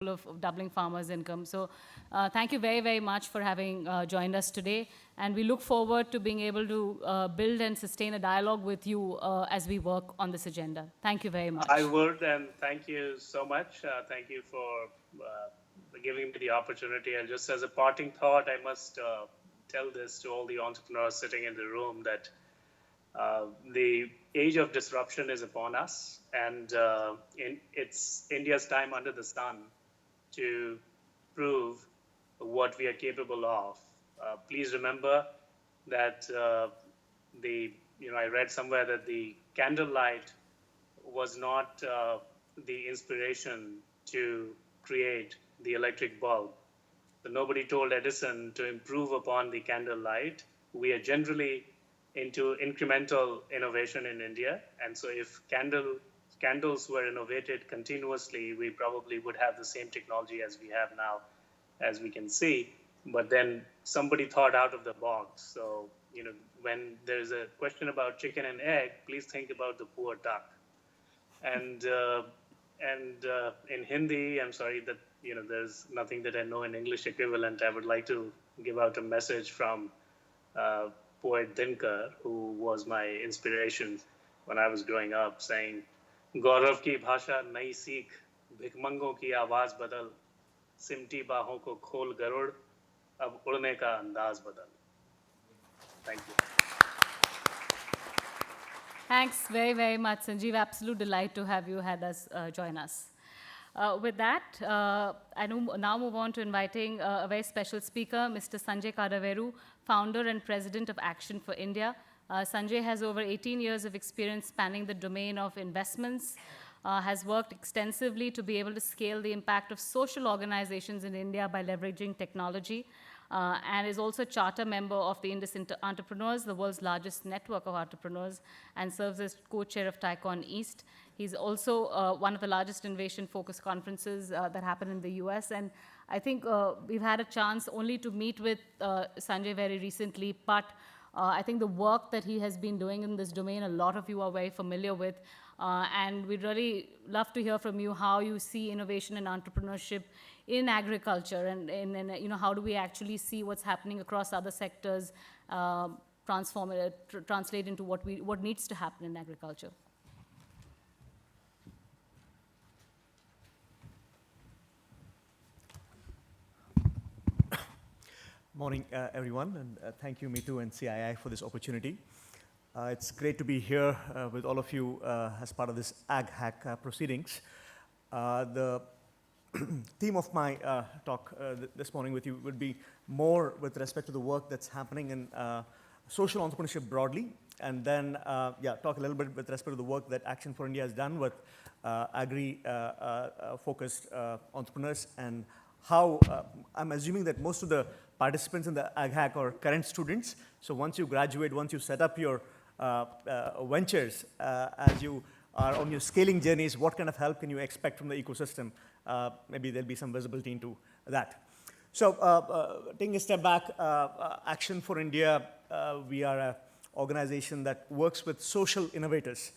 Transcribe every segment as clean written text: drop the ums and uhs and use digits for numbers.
of doubling farmers' income. So thank you very, very much for having joined us today. And we look forward to being able to build and sustain a dialogue with you as we work on this agenda. Thank you very I much. would, and thank you so much. Thank you for giving me the opportunity. And just as a parting thought, I must tell this to all the entrepreneurs sitting in the room that the age of disruption is upon us, and it's India's time under the sun to prove what we are capable of. Please remember that I read somewhere that the candlelight was not the inspiration to create the electric bulb. So nobody told Edison to improve upon the candlelight. We are generally into incremental innovation in India. And so if candles were innovated continuously, we probably would have the same technology as we have now, as we can see. But then somebody thought out of the box. So, when there's a question about chicken and egg, please think about the poor duck. And in Hindi, I'm sorry that there's nothing that I know in English equivalent. I would like to give out a message from uh, poet Dinkar, who was my inspiration when I was growing up, saying, "गौरव की भाषा नई सीख, भिखमंगों की आवाज बदल, सिमटी बाहों को खोल गरुड़, अब उड़ने का अंदाज बदल." Thank you. Thanks very, very much, Sanjeev. Absolute delight to have you had us join us. With that, now move on to inviting a very special speaker, Mr. Sanjay Kadaveru, founder and president of Action for India. Sanjay has over 18 years of experience spanning the domain of investments, has worked extensively to be able to scale the impact of social organizations in India by leveraging technology, and is also a charter member of the Indus Entrepreneurs, the world's largest network of entrepreneurs, and serves as co-chair of TICON East. He's also one of the largest innovation-focused conferences that happen in the US. And I think we've had a chance only to meet with Sanjay very recently, but I think the work that he has been doing in this domain, a lot of you are very familiar with. And we'd really love to hear from you how you see innovation and entrepreneurship in agriculture, and how do we actually see what's happening across other sectors, translate into what needs to happen in agriculture. Morning, everyone, and thank you, Mitu and CII, for this opportunity. It's great to be here with all of you as part of this Ag Hack proceedings. The theme of my talk this morning with you would be more with respect to the work that's happening in social entrepreneurship broadly, and then talk a little bit with respect to the work that Action for India has done with agri-focused entrepreneurs, and how I'm assuming that most of the participants in the Ag Hack are current students. So once you graduate, once you set up your ventures, as you are on your scaling journeys, what kind of help can you expect from the ecosystem? Maybe there'll be some visibility into that. So taking a step back, Action for India, we are an organization that works with social innovators.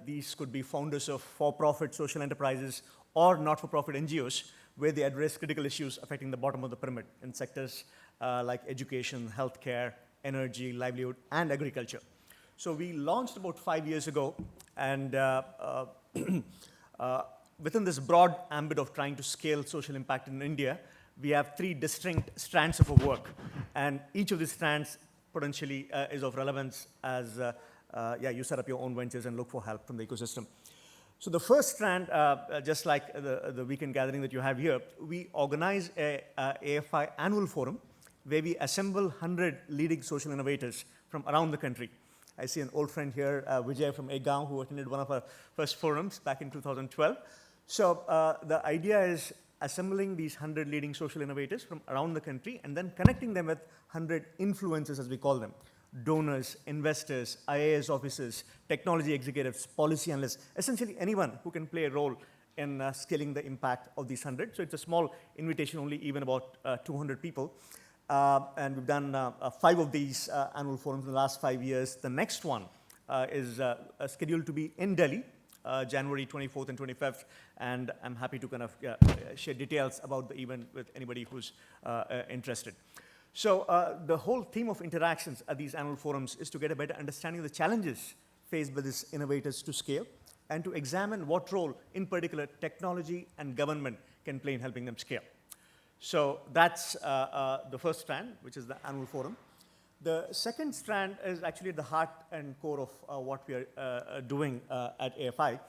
These could be founders of for-profit social enterprises or not-for-profit NGOs, where they address critical issues affecting the bottom of the pyramid in sectors like education, healthcare, energy, livelihood, and agriculture. So we launched about 5 years ago, and within this broad ambit of trying to scale social impact in India, we have 3 distinct strands of our work, and each of these strands potentially is of relevance as you set up your own ventures and look for help from the ecosystem. So the first strand, just like the weekend gathering that you have here, we organize a AFI annual forum where we assemble 100 leading social innovators from around the country. I see an old friend here, Vijay from Egaon, who attended one of our first forums back in 2012. So the idea is assembling these 100 leading social innovators from around the country and then connecting them with 100 influencers, as we call them. Donors, investors, IAS officers, technology executives, policy analysts, essentially anyone who can play a role in scaling the impact of these 100. So it's a small invitation, only even about 200 people. And we've done 5 of these annual forums in the last 5 years. The next one is scheduled to be in Delhi January 24th and 25th, and I'm happy to kind of share details about the event with anybody who's interested. So the whole theme of interactions at these annual forums is to get a better understanding of the challenges faced by these innovators to scale, and to examine what role, in particular, technology and government can play in helping them scale. So that's the first strand, which is the annual forum. The second strand is actually at the heart and core of what we are doing at AFI.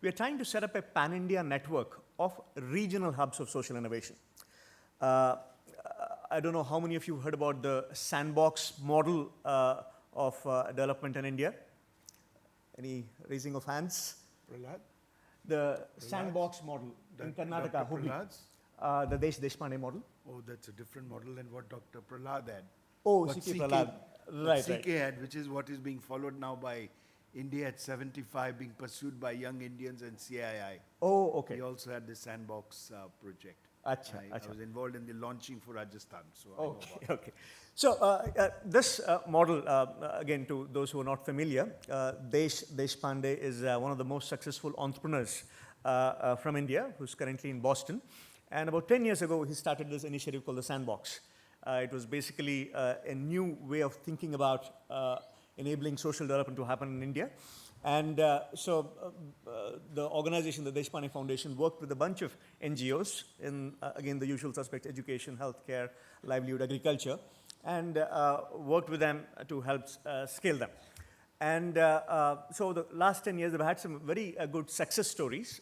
We are trying to set up a pan-India network of regional hubs of social innovation. I don't know how many of you heard about the sandbox model of development in India. Any raising of hands? Prahlad? The sandbox model in Karnataka, Dr. Hubli. Prahlad's? The Deshpande model. Oh, that's a different model than what Dr. Prahlad had. Oh, What CK Prahlad. Right, CK right. had, which is what is being followed now by India at 75, being pursued by Young Indians and CII. Oh, okay. He also had the sandbox project. Acha, I acha. was involved in the launching for Rajasthan, so I know about it. Okay, okay. So this model, again, to those who are not familiar, Deshpande is one of the most successful entrepreneurs from India, who's currently in Boston. And about 10 years ago, he started this initiative called the Sandbox. It was basically a new way of thinking about enabling social development to happen in India. And so the organization, the Deshpande Foundation, worked with a bunch of NGOs in, again, the usual suspects, education, healthcare, livelihood, agriculture, and worked with them to help scale them. And so the last 10 years, they've had some very good success stories.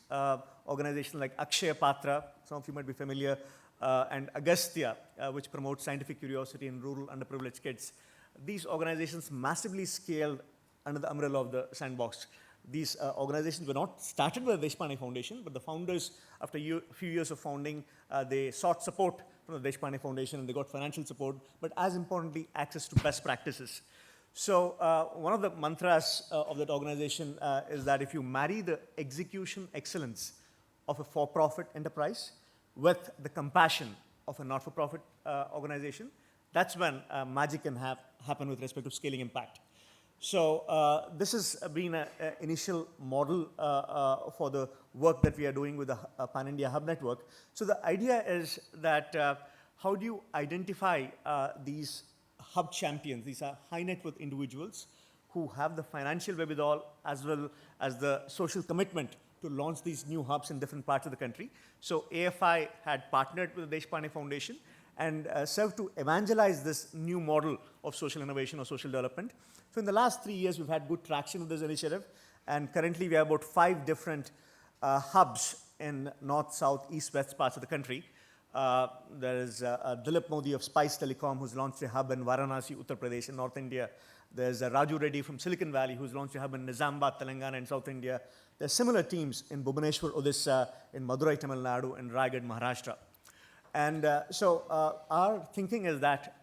Organizations like Akshaya Patra, some of you might be familiar, and Agastya, which promotes scientific curiosity in rural underprivileged kids. These organizations massively scaled under the umbrella of the Sandbox. These organizations were not started by the Deshpande Foundation, but the founders, after a few years of founding, they sought support from the Deshpande Foundation, and they got financial support, but as importantly, access to best practices. So one of the mantras of that organization is that if you marry the execution excellence of a for-profit enterprise with the compassion of a not-for-profit organization, that's when magic can happen with respect to scaling impact. So this has been an initial model for the work that we are doing with the Pan-India Hub Network. So the idea is that how do you identify these hub champions? These are high net worth individuals who have the financial wherewithal as well as the social commitment to launch these new hubs in different parts of the country. So AFI had partnered with the Deshpande Foundation and served to evangelize this new model of social innovation or social development. So in the last 3 years, we've had good traction with this initiative, and currently we have about 5 different hubs in north, south, east, west parts of the country. There is Dilip Modi of Spice Telecom, who's launched a hub in Varanasi, Uttar Pradesh in North India. There's Raju Reddy from Silicon Valley, who's launched a hub in Nizamabad, Telangana in South India. There's similar teams in Bhubaneswar, Odisha, in Madurai, Tamil Nadu, and Raigad, Maharashtra. And so our thinking is that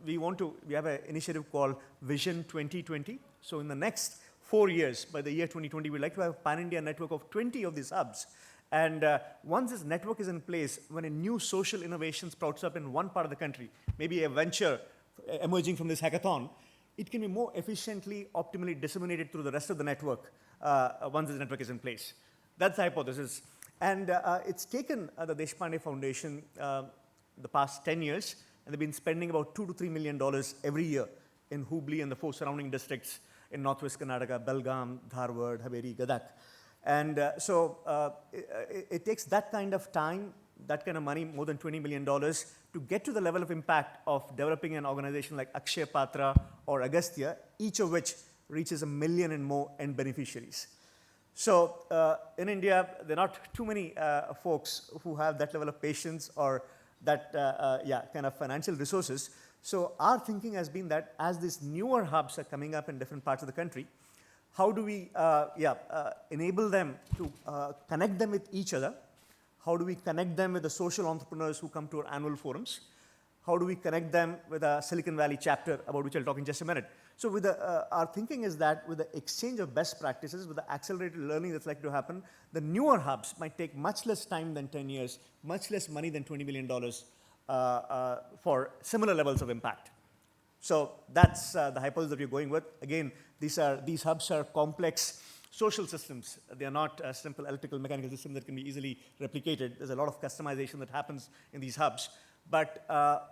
we have an initiative called Vision 2020. So in the next 4 years, by the year 2020, we'd like to have a pan-India network of 20 of these hubs. And once this network is in place, when a new social innovation sprouts up in one part of the country, maybe a venture emerging from this hackathon, it can be more efficiently, optimally disseminated through the rest of the network once this network is in place. That's the hypothesis. And it's taken the Deshpande Foundation the past 10 years, and they've been spending about $2 to $3 million every year in Hubli and the 4 surrounding districts in northwest Karnataka, Belgaum, Dharwad, Haveri, Gadak. And so it takes that kind of time, that kind of money, more than $20 million, to get to the level of impact of developing an organization like Akshaya Patra or Agastya, each of which reaches 1 million and more end beneficiaries. So in India, there are not too many folks who have that level of patience or that kind of financial resources. So our thinking has been that as these newer hubs are coming up in different parts of the country, how do we enable them to connect them with each other? How do we connect them with the social entrepreneurs who come to our annual forums? How do we connect them with a Silicon Valley chapter, about which I'll talk in just a minute? So with our thinking is that with the exchange of best practices, with the accelerated learning that's likely to happen, the newer hubs might take much less time than 10 years, much less money than $20 million for similar levels of impact. So that's the hypothesis that we're going with. Again, these hubs are complex social systems. They are not a simple electrical mechanical system that can be easily replicated. There's a lot of customization that happens in these hubs. But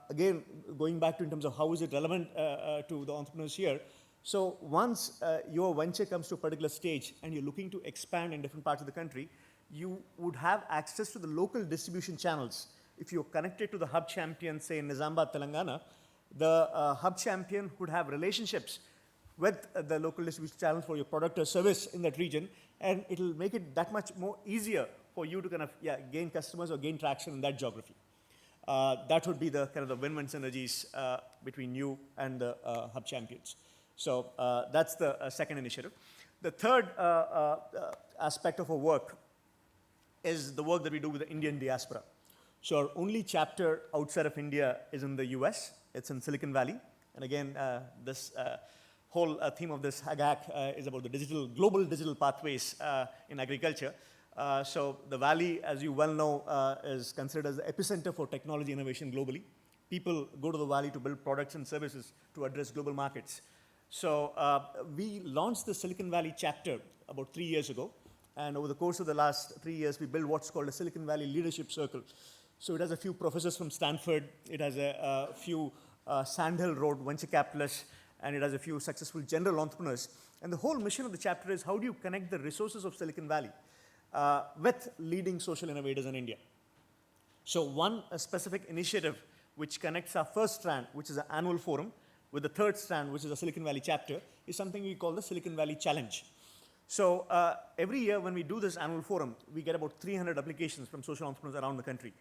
again, going back to in terms of how is it relevant to the entrepreneurs here, so once your venture comes to a particular stage and you're looking to expand in different parts of the country, you would have access to the local distribution channels. If you're connected to the hub champion, say in Nizamabad, Telangana, the hub champion would have relationships with the local distribution channels for your product or service in that region, and it'll make it that much more easier for you to kind of gain customers or gain traction in that geography. That would be the kind of the win-win synergies between you and the hub champions. So that's the second initiative. The third aspect of our work is the work that we do with the Indian diaspora. So our only chapter outside of India is in the US. It's in Silicon Valley. And again, this whole theme of this HAGAC is about the global digital pathways in agriculture. So the Valley, as you well know, is considered as the epicenter for technology innovation globally. People go to the Valley to build products and services to address global markets. So we launched the Silicon Valley chapter about 3 years ago. And over the course of the last 3 years, we built what's called a Silicon Valley Leadership Circle. So it has a few professors from Stanford. It has a few Sandhill Road venture capitalists, and it has a few successful general entrepreneurs. And the whole mission of the chapter is how do you connect the resources of Silicon Valley with leading social innovators in India. So one specific initiative which connects our first strand, which is an annual forum, with the third strand, which is a Silicon Valley chapter, is something we call the Silicon Valley Challenge. So every year when we do this annual forum, we get about 300 applications from social entrepreneurs around the country.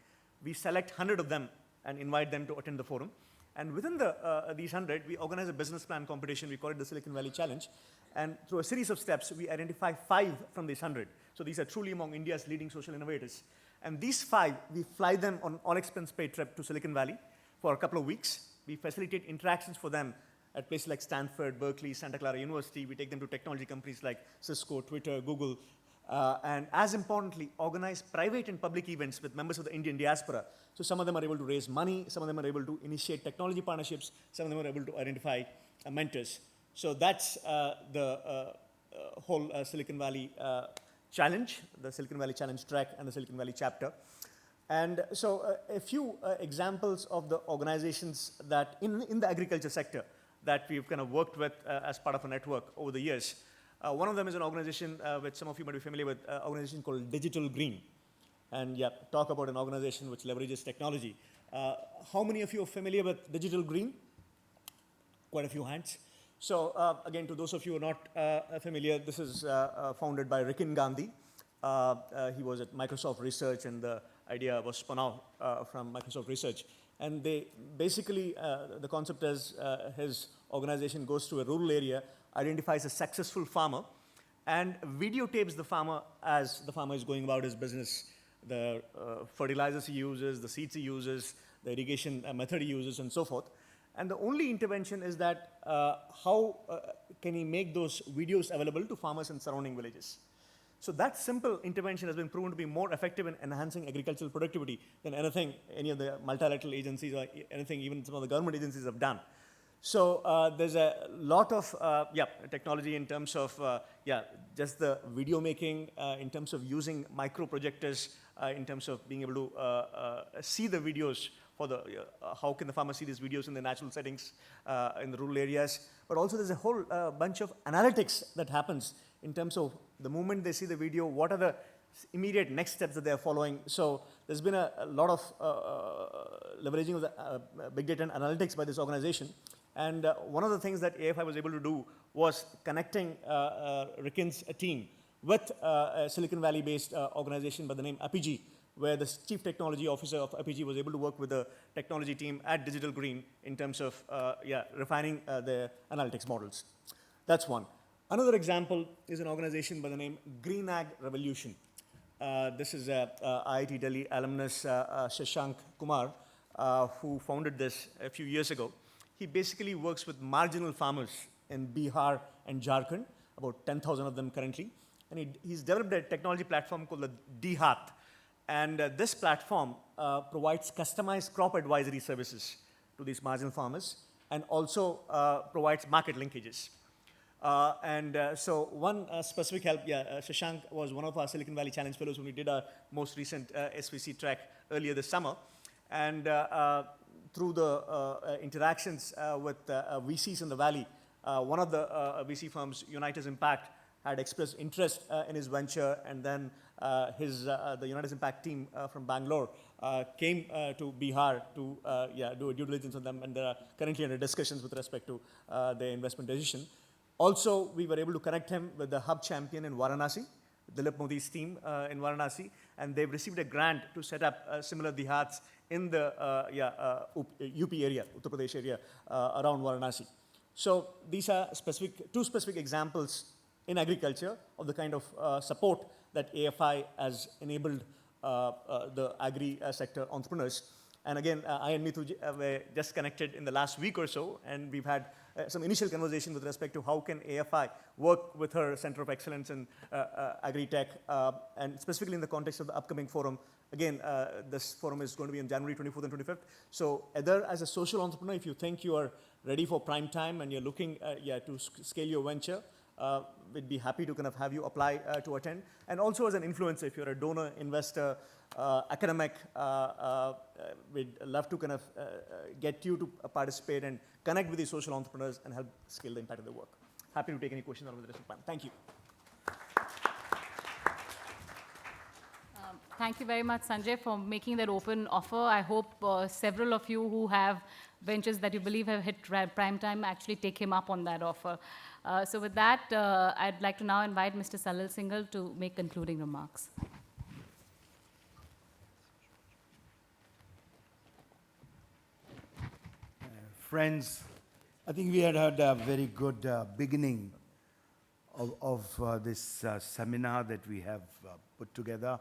We select 100 of them and invite them to attend the forum. And within these 100, we organize a business plan competition. We call it the Silicon Valley Challenge. And through a series of steps, we identify 5 from these 100. So these are truly among India's leading social innovators. And these 5, we fly them on all-expense paid trip to Silicon Valley for a couple of weeks. We facilitate interactions for them at places like Stanford, Berkeley, Santa Clara University. We take them to technology companies like Cisco, Twitter, Google, and as importantly, organize private and public events with members of the Indian diaspora. So some of them are able to raise money, some of them are able to initiate technology partnerships, some of them are able to identify mentors. So that's the whole Silicon Valley Challenge, the Silicon Valley Challenge track and the Silicon Valley chapter. And so a few examples of the organizations that in the agriculture sector that we've kind of worked with as part of a network over the years. One of them is an organization which some of you might be familiar with, an organization called Digital Green. And yeah, talk about an organization which leverages technology. How many of you are familiar with Digital Green? Quite a few hands. So again, to those of you who are not familiar, this is founded by Rikin Gandhi. He was at Microsoft Research, and the idea was spun out from Microsoft Research. And they basically, the concept is his organization goes to a rural area, identifies a successful farmer, and videotapes the farmer as the farmer is going about his business, the fertilizers he uses, the seeds he uses, the irrigation method he uses, and so forth. And the only intervention is that how can he make those videos available to farmers in surrounding villages. So that simple intervention has been proven to be more effective in enhancing agricultural productivity than anything any of the multilateral agencies or anything even some of the government agencies have done. So there's a lot of technology in terms of just the video making, in terms of using micro projectors, in terms of being able to see the videos for the how can the farmer see these videos in the natural settings in the rural areas. But also there's a whole bunch of analytics that happens in terms of the moment they see the video, what are the immediate next steps that they're following. So there's been a lot of leveraging of the big data and analytics by this organization. And one of the things that AFI was able to do was connecting Rikin's team with a Silicon Valley-based organization by the name Apigee, where the chief technology officer of Apigee was able to work with the technology team at Digital Green in terms of refining the analytics models. That's one. Another example is an organization by the name Green Ag Revolution. This is a IIT Delhi alumnus, Shashank Kumar, who founded this a few years ago. He basically works with marginal farmers in Bihar and Jharkhand, about 10,000 of them currently. And he's developed a technology platform called the DHAT. And this platform provides customized crop advisory services to these marginal farmers and also provides market linkages. So one specific help, Shashank was one of our Silicon Valley Challenge Fellows when we did our most recent SVC track earlier this summer. And through the interactions with VCs in the Valley, one of the VC firms, Unitas Impact, had expressed interest in his venture, and then the Unitas Impact team from Bangalore came to Bihar to do a due diligence on them, and they are currently under discussions with respect to their investment decision. Also, we were able to connect him with the hub champion in Varanasi, Dilip Modi's team in Varanasi, and they've received a grant to set up similar dihats in the UP area, Uttar Pradesh area, around Varanasi. So these are two specific examples in agriculture of the kind of support that AFI has enabled the agri sector entrepreneurs. And again, I and Mithu were just connected in the last week or so, and we've had some initial conversation with respect to how can AFI work with her Center of Excellence in Agri-Tech, and specifically in the context of the upcoming forum. Again, this forum is going to be on January 24th and 25th. So either as a social entrepreneur, if you think you are ready for prime time and you're looking to scale your venture, we'd be happy to kind of have you apply to attend. And also as an influencer, if you're a donor, investor, academic, we'd love to kind of get you to participate and connect with these social entrepreneurs and help scale the impact of their work. Happy to take any questions on the rest of the panel. Thank you. Thank you very much, Sanjay, for making that open offer. I hope several of you who have ventures that you believe have hit prime time actually take him up on that offer. So with that, I'd like to now invite Mr. Salil Singhal to make concluding remarks. Friends, I think we had a very good beginning of this seminar that we have put together.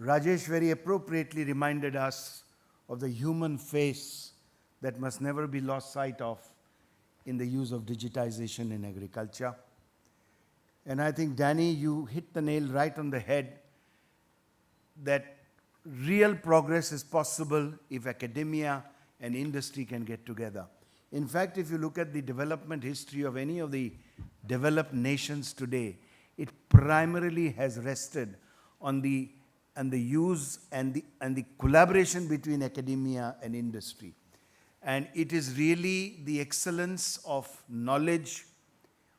Rajesh very appropriately reminded us of the human face that must never be lost sight of in the use of digitization in agriculture. And I think, Danny, you hit the nail right on the head that real progress is possible if academia and industry can get together. In fact, if you look at the development history of any of the developed nations today, it primarily has rested on the use and the collaboration between academia and industry. And it is really the excellence of knowledge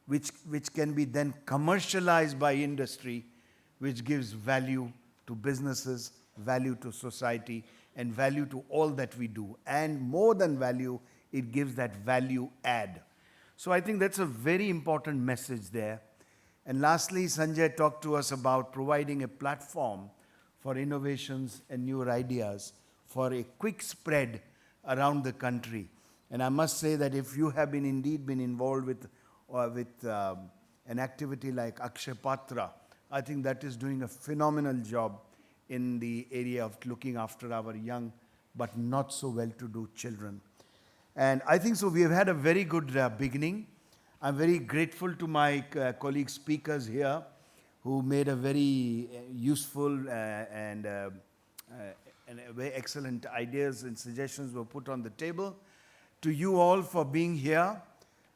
which can be then commercialized by industry, which gives value to businesses, value to society, and value to all that we do. And more than value, it gives that value add. So I think that's a very important message there. And lastly, Sanjay talked to us about providing a platform for innovations and newer ideas for a quick spread around the country. And I must say that if you have indeed been involved with an activity like Akshay Patra, I think that is doing a phenomenal job in the area of looking after our young but not so well-to-do children. And I think so we have had a very good beginning. I'm very grateful to my colleague speakers here who made a very useful and very excellent ideas and suggestions were put on the table. To you all for being here.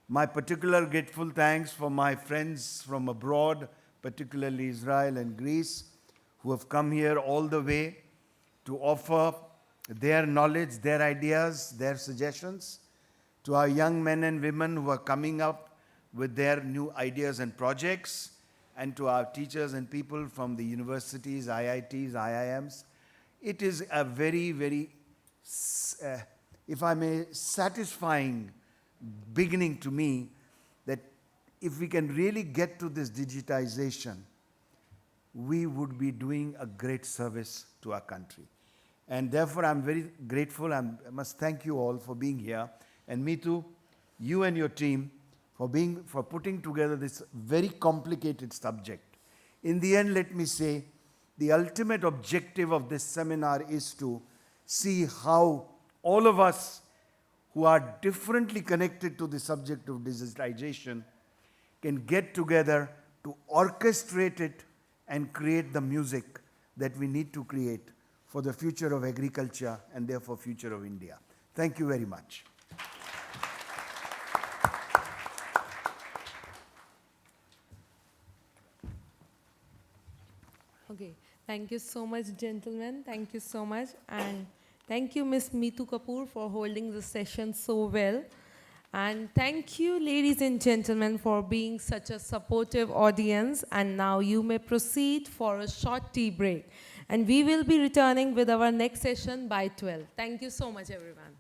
My particular grateful thanks for my friends from abroad, particularly Israel and Greece, who have come here all the way to offer their knowledge, their ideas, their suggestions. To our young men and women who are coming up with their new ideas and projects, and to our teachers and people from the universities, IITs, IIMs. It is a very, very, if I may, satisfying beginning to me that if we can really get to this digitization, we would be doing a great service to our country. And therefore, I'm very grateful. I must thank you all for being here. And Mithu, you and your team, for putting together this very complicated subject. In the end, let me say, the ultimate objective of this seminar is to see how all of us who are differently connected to the subject of digitization can get together to orchestrate it and create the music that we need to create for the future of agriculture and therefore future of India. Thank you very much. Thank you so much, gentlemen. Thank you so much. And thank you, Miss Meetu Kapoor, for holding the session so well. And thank you, ladies and gentlemen, for being such a supportive audience. And now you may proceed for a short tea break. And we will be returning with our next session by 12. Thank you so much, everyone.